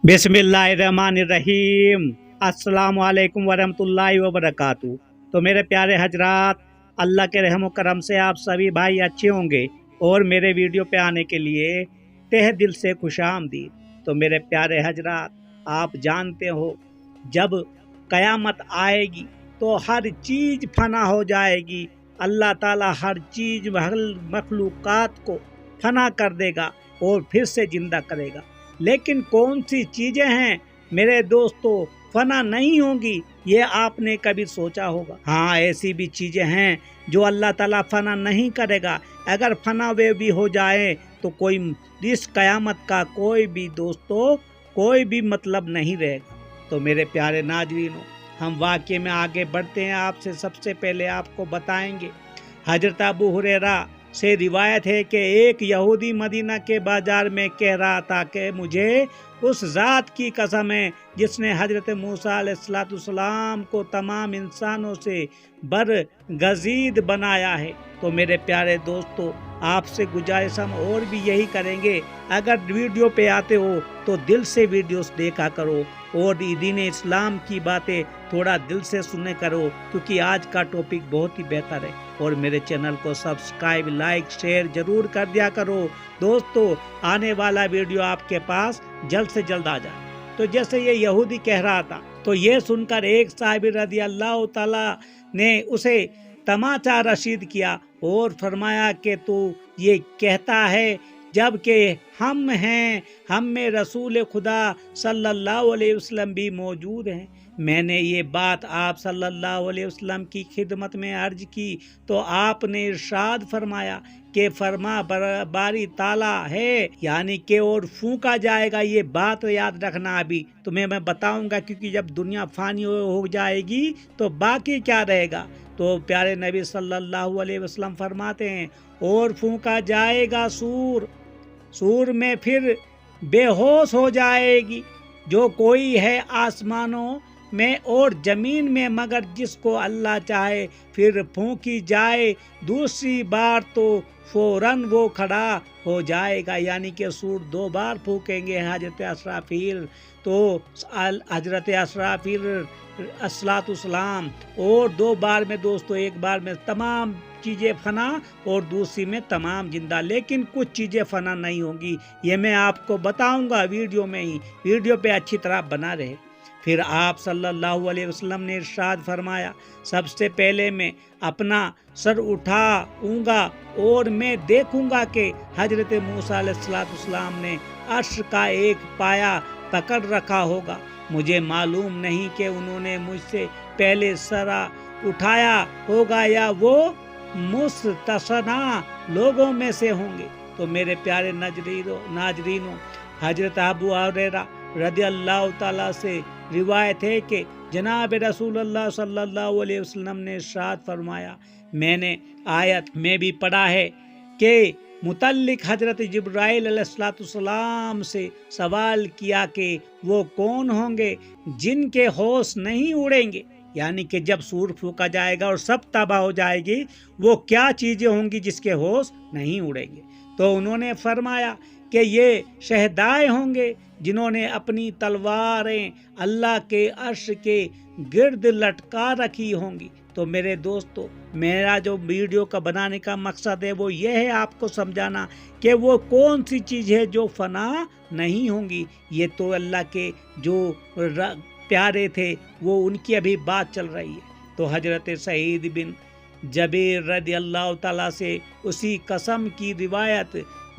बिस्मिल्लाहिर्रहमानिर्रहीम। अस्सलाम वालेकुम वरहमतुल्लाहि वबरकातुहू। तो मेरे प्यारे हजरात, अल्लाह के रहम करम से आप सभी भाई अच्छे होंगे और मेरे वीडियो पे आने के लिए तहे दिल से खुशामदीद। तो मेरे प्यारे हजरात, आप जानते हो जब क़यामत आएगी तो हर चीज़ फना हो जाएगी। अल्लाह ताला हर चीज़ मखलूक़ात को फना कर देगा और फिर से ज़िंदा करेगा। लेकिन कौन सी चीज़ें हैं मेरे दोस्तों फना नहीं होंगी, ये आपने कभी सोचा होगा? हाँ, ऐसी भी चीज़ें हैं जो अल्लाह ताला फना नहीं करेगा। अगर फना वे भी हो जाए तो कोई इस क़यामत का कोई भी दोस्तों कोई भी मतलब नहीं रहेगा। तो मेरे प्यारे नाज़रीनों, हम वाक़े में आगे बढ़ते हैं। आपसे सबसे पहले आपको बताएंगे, हज़रत अबू हुरैरा से रिवायत है कि एक यहूदी मदीना के बाज़ार में कह रहा था कि मुझे उस ज़ात की कसम है जिसने हज़रत मूसा अलैहिस्सलाम को तमाम इंसानों से बरगज़ीद बनाया है। तो मेरे प्यारे दोस्तों, आपसे गुजारिश हम और भी यही करेंगे, अगर वीडियो पे आते हो तो दिल से वीडियोस देखा करो और दीन इस्लाम की बातें थोड़ा दिल से सुने करो, क्योंकि आज का टॉपिक बहुत ही बेहतर है। और मेरे चैनल को सब्सक्राइब, लाइक, शेयर ज़रूर कर दिया करो दोस्तों, आने वाला वीडियो आपके पास जल्द से जल्द आ जाए। तो जैसे ये यहूदी कह रहा था, तो ये सुनकर एक साहिब रज़ी अल्लाह ताला ने उसे तमाचा रशीद किया और फरमाया कि तू ये कहता है जबकि हम हैं, हम में रसूल खुदा सल्लल्लाहु अलैहि वसल्लम भी मौजूद हैं। मैंने ये बात आप सल्लल्लाहु अलैहि वसल्लम की खिदमत में अर्ज की तो आपने इरशाद फरमाया कि फरमा बारी ताला है, यानी कि और फूंका जाएगा। ये बात याद रखना, अभी तुम्हें मैं बताऊंगा, क्योंकि जब दुनिया फानी हो जाएगी तो बाकी क्या रहेगा। तो प्यारे नबी सल्लल्लाहु अलैहि वसल्लम फरमाते हैं, और फूंका जाएगा सूर, सूर में फिर बेहोश हो जाएगी जो कोई है आसमानों में और ज़मीन में, मगर जिसको अल्लाह चाहे। फिर फूंकी जाए दूसरी बार तो फौरन वो खड़ा हो जाएगा, यानी कि सूर 2 बार फूकेंगे हजरत असराफील। तो हजरत असराफील अस्सलाम और 2 बार में दोस्तों, एक बार में तमाम चीज़ें फना और दूसरी में तमाम जिंदा, लेकिन कुछ चीज़ें फना नहीं होंगी। ये मैं आपको बताऊंगा वीडियो में ही, वीडियो पे अच्छी तरह बना रहे। फिर आप सल्लल्लाहु अलैहि वसल्लम ने इरशाद फरमाया, सबसे पहले मैं अपना सर उठाऊंगा और मैं देखूंगा कि हजरत मूसा अलैहिस्सलाम ने अर्श का एक पाया पकड़ रखा होगा। मुझे मालूम नहीं कि उन्होंने मुझसे पहले सरा उठाया होगा या वो मुस्तसना लोगों में से होंगे। तो मेरे प्यारे नाजरीनों, हजरत अबू हुरैरा रज़ी अल्लाह ताला से रिवायत है कि जनाब रसूलुल्लाह सल्लल्लाहु अलैहि वसल्लम ने इरशाद फरमाया, मैंने आयत में भी पढ़ा है कि मुतल्लिक हजरत जिब्राइल अलैहिस्सलाम से सवाल किया कि वो कौन होंगे जिनके होश नहीं उड़ेंगे, यानी कि जब सूर फूका जाएगा और सब तबाह हो जाएगी, वो क्या चीज़ें होंगी जिसके होश नहीं उड़ेंगे। तो उन्होंने फरमाया कि ये शहदाए होंगे जिन्होंने अपनी तलवारें अल्लाह के अर्श के गिर्द लटका रखी होंगी। तो मेरे दोस्तों, मेरा जो वीडियो का बनाने का मकसद है वो ये है आपको समझाना कि वो कौन सी चीज़ है जो फना नहीं होंगी। ये तो अल्लाह के जो प्यारे थे वो उनकी अभी बात चल रही है। तो हजरत सईद बिन जबीर रज़ी अल्लाह ताला से उसी कसम की रिवायत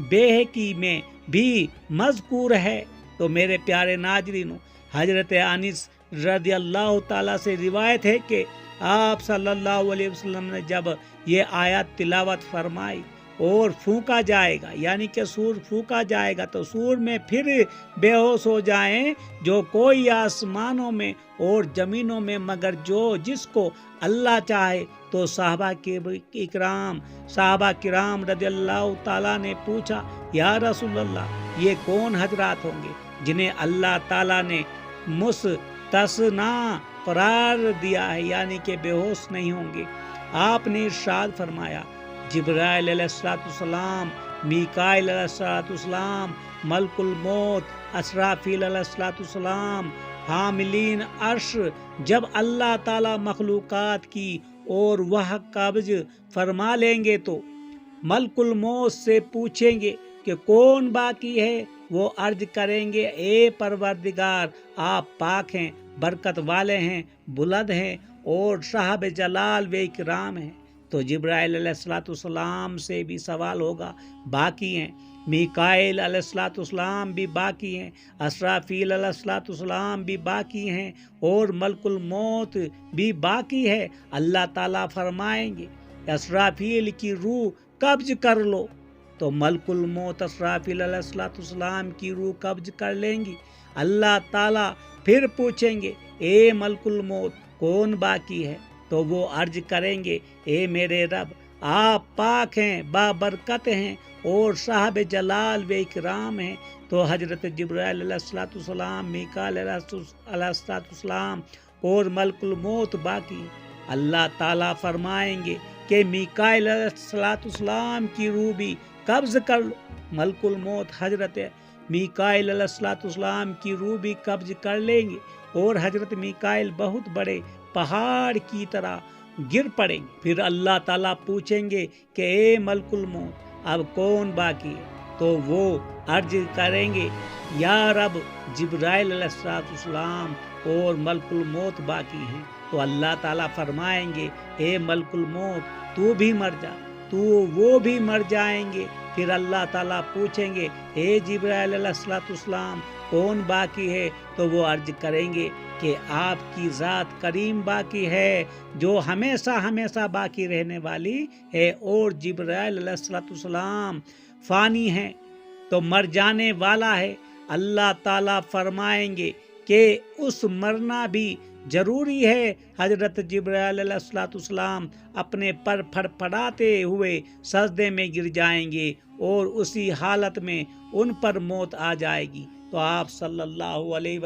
बेहकी में भी मज़कूर है। तो मेरे प्यारे नाजरीनों, हजरत अनीस रज़ी अल्लाह ताला से रिवायत है कि आप सल्लल्लाहु अलैहि वसल्लम ने जब ये आयत तिलावत फरमाई और फूंका जाएगा, यानी कि सूर फूंका जाएगा, तो सूर में फिर बेहोश हो जाएं जो कोई आसमानों में और ज़मीनों में, मगर जो जिसको अल्लाह चाहे। तो साहबा किराम रज़ी अल्लाह ताला ने पूछा, या रसूलल्लाह, ये कौन हजरात होंगे जिन्हें अल्लाह ताला ने मुस्तसना करार दिया है, यानी कि बेहोश नहीं होंगे। आपने इरशाद फरमाया, जिब्राइल अलैहिस्सलाम, मीकाईल अलैहिस्सलाम, मलकुल मौत, असराफील अलैहिस्सलाम, हामिलीन अर्श, जब अल्लाह ताला मखलूकात की और वह कब्ज फरमा लेंगे तो मलकुल मौत से पूछेंगे कि कौन बाकी है। वो अर्ज करेंगे, ए परवरदिगार, आप पाक हैं, बरकत वाले हैं, बुलंद हैं और साहब जलाल व इकराम हैं। तो जिब्राइल अलैहिस्सलाम से भी सवाल होगा, बाकी हैं। मीकाईल अलैहिस्सलाम भी बाकी हैं, असराफील अलैहिस्सलाम भी बाकी हैं और मलकुल मौत भी बाकी है। अल्लाह ताला फरमाएंगे, असराफील की रूह कब्ज कर लो। तो मलकुल मौत असराफील अलैहिस्सलाम की रूह कब्ज कर लेंगी। अल्लाह ताला फिर पूछेंगे, ए मलकुल मौत, कौन बाकी है। तो वो अर्ज करेंगे, ए मेरे रब, आप पाक हैं, बाबरकत हैं और साहब जलाल व इकराम हैं। तो हजरत जिब्राइल अलैहिस्सलाम, मीकाईल अलैहिस्सलाम और मलकुल मौत बाकी। अल्लाह ताला फरमाएंगे कि मीकाईल अलैहिस्सलाम की रूह भी कब्ज कर लो। मलकुल मौत हजरत मीकाईल अलैहिस्सलाम की रूह भी कब्ज कर लेंगे और हजरत मीकाईल बहुत बड़े पहाड़ की तरह गिर पड़ेंगे। फिर अल्लाह ताला पूछेंगे कि ए मलकुल मौत, अब कौन बाकी है। तो वो अर्ज करेंगे, या रब, जिब्राइल अलैहिस्सलाम और मलकुल मौत बाकी हैं। तो अल्लाह ताला फरमाएंगे, ए मलकुल मौत, तू भी मर जा, तू वो भी मर जाएंगे। फिर अल्लाह ताला पूछेंगे, ए जिब्राइल अलैहिस्सलाम, कौन बाकी है। तो वो अर्ज करेंगे कि आपकी ज़ात करीम बाकी है, जो हमेशा हमेशा बाकी रहने वाली है, और जिब्राइल अलैहिस्सलाम फ़ानी है, तो मर जाने वाला है। अल्लाह ताला फरमाएंगे कि उस मरना भी ज़रूरी है। हजरत जिब्राइल अलैहिस्सलाम अपने पर फड़फड़ाते हुए सजदे में गिर जाएंगे और उसी हालत में उन पर मौत आ जाएगी। तो आप सल्लल्लाहु अलैहि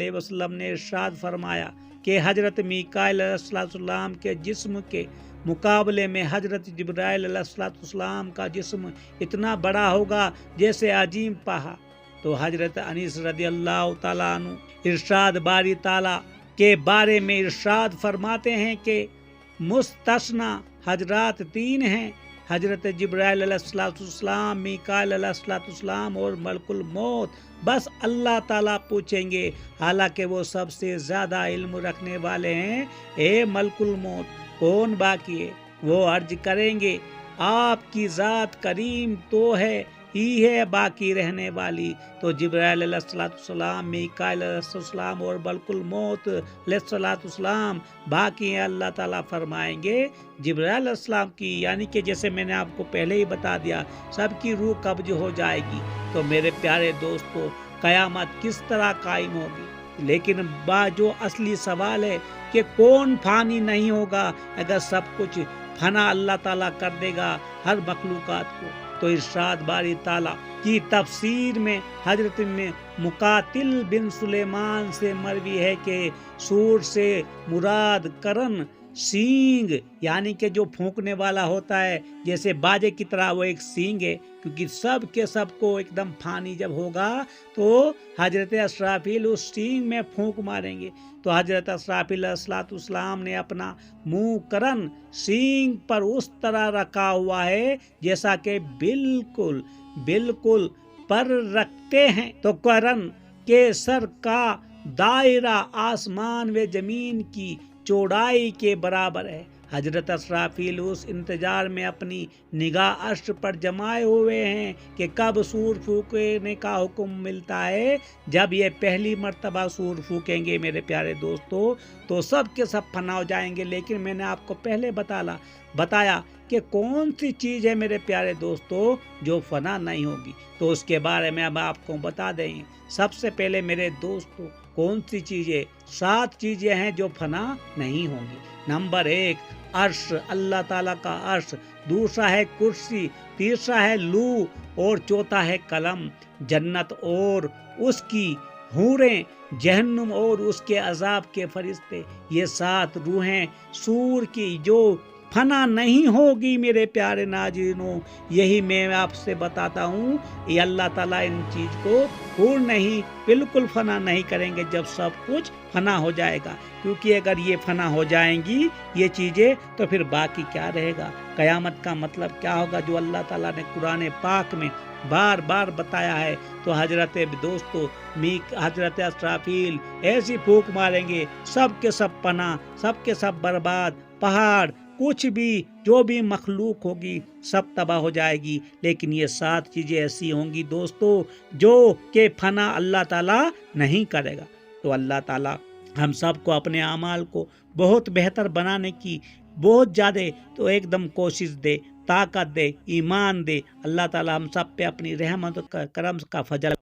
वसल्लम ने इरशाद फरमाया कि हजरत मीकाईल अलैहिस्सलाम के जिस्म के मुकाबले में हजरत जिब्राइल अलैहिस्सलाम का जिस्म इतना बड़ा होगा जैसे अजीम पहाड़। तो हजरत अनीस रदियल्लाहु ताला अन्हु इरशाद बारी ताला के बारे में इरशाद फरमाते हैं कि मुस्तस्ना हजरात तीन हैं, हजरत जिब्राइल अलैहिस्सलाम, मीकाईल अलैहिस्सलाम और मलकुल मौत। बस अल्लाह ताला पूछेंगे, हालांकि वो सबसे ज़्यादा इल्म रखने वाले हैं, ए मलकुल मौत, कौन बाकी है। वो अर्ज करेंगे, आपकी ज़ात करीम तो है ही है बाकी रहने वाली। तो जिब्राइल अलैहिस्सलाम, मीकाईल अलैहिस्सलाम और मलकुल मौत अलैहिस्सलाम बाकी हैं। अल्लाह ताला फरमाएंगे, जिब्राइल अलैहिस्सलाम की, यानी कि जैसे मैंने आपको पहले ही बता दिया, सबकी रूह कब्ज हो जाएगी। तो मेरे प्यारे दोस्तों, क़यामत किस तरह कायम होगी। लेकिन जो असली सवाल है कि कौन फ़ानी नहीं होगा अगर सब कुछ फना अल्लाह ताला कर देगा हर मखलूकात को। तो इरशाद बारी ताला की तफसीर में हजरत में मुकातिल बिन सुलेमान से मरवी है कि सूर से मुराद करन सींग, यानी कि जो फूंकने वाला होता है, जैसे बाजे की तरह वो एक सींग है, क्योंकि सब के सब को एकदम फानी जब होगा तो हजरत असराफील उस सींग में फूंक मारेंगे। तो हजरत असराफील अलैहिस्सलाम ने अपना मुंह करन सींग पर उस तरह रखा हुआ है जैसा कि बिल्कुल बिल्कुल पर रखते हैं। तो करन के सर का दायरा आसमान व जमीन की चौड़ाई के बराबर है। हजरत असराफील उस इंतजार में अपनी निगाह अर्श पर जमाए हुए हैं कि कब सूर फूकने का हुक्म मिलता है। जब ये पहली मर्तबा सूर फूकेंगे मेरे प्यारे दोस्तों, तो सब के सब फना हो जाएंगे। लेकिन मैंने आपको पहले बताया कि कौन सी चीज़ है मेरे प्यारे दोस्तों जो फना नहीं होगी। तो उसके बारे में अब आपको बता दें। सबसे पहले मेरे दोस्तों, कौन सी चीज़ें, 7 चीज़ें हैं जो फना नहीं होंगी। नंबर 1 अर्श, अल्लाह ताला का अर्श। दूसरा है कुर्सी, तीसरा है लू और चौथा है कलम। जन्नत और उसकी हूरें, जहन्नुम और उसके अजाब के फरिश्ते, ये 7 रूहें सूर की जो फना नहीं होगी मेरे प्यारे नाज़रीनों। यही मैं आपसे बताता हूँ, ये अल्लाह ताला इन चीज़ को पूर्ण नहीं, बिल्कुल फना नहीं करेंगे जब सब कुछ फना हो जाएगा। क्योंकि अगर ये फना हो जाएंगी ये चीज़ें, तो फिर बाकी क्या रहेगा? क़यामत का मतलब क्या होगा जो अल्लाह ताला ने कुरान पाक में बार बार बताया है। तो हजरत अस्राफील ऐसी फूंक मारेंगे, सब के सब पना, सब के सब बर्बाद, पहाड़ कुछ भी जो भी मखलूक होगी सब तबाह हो जाएगी। लेकिन ये 7 चीज़ें ऐसी होंगी दोस्तों जो कि फना अल्लाह ताला नहीं करेगा। तो अल्लाह ताला हम सब को अपने आमाल को बहुत बेहतर बनाने की बहुत ज़्यादा तो एकदम कोशिश दे, ताकत दे, ईमान दे। अल्लाह ताला हम सब पे अपनी रहमत का करम का फजल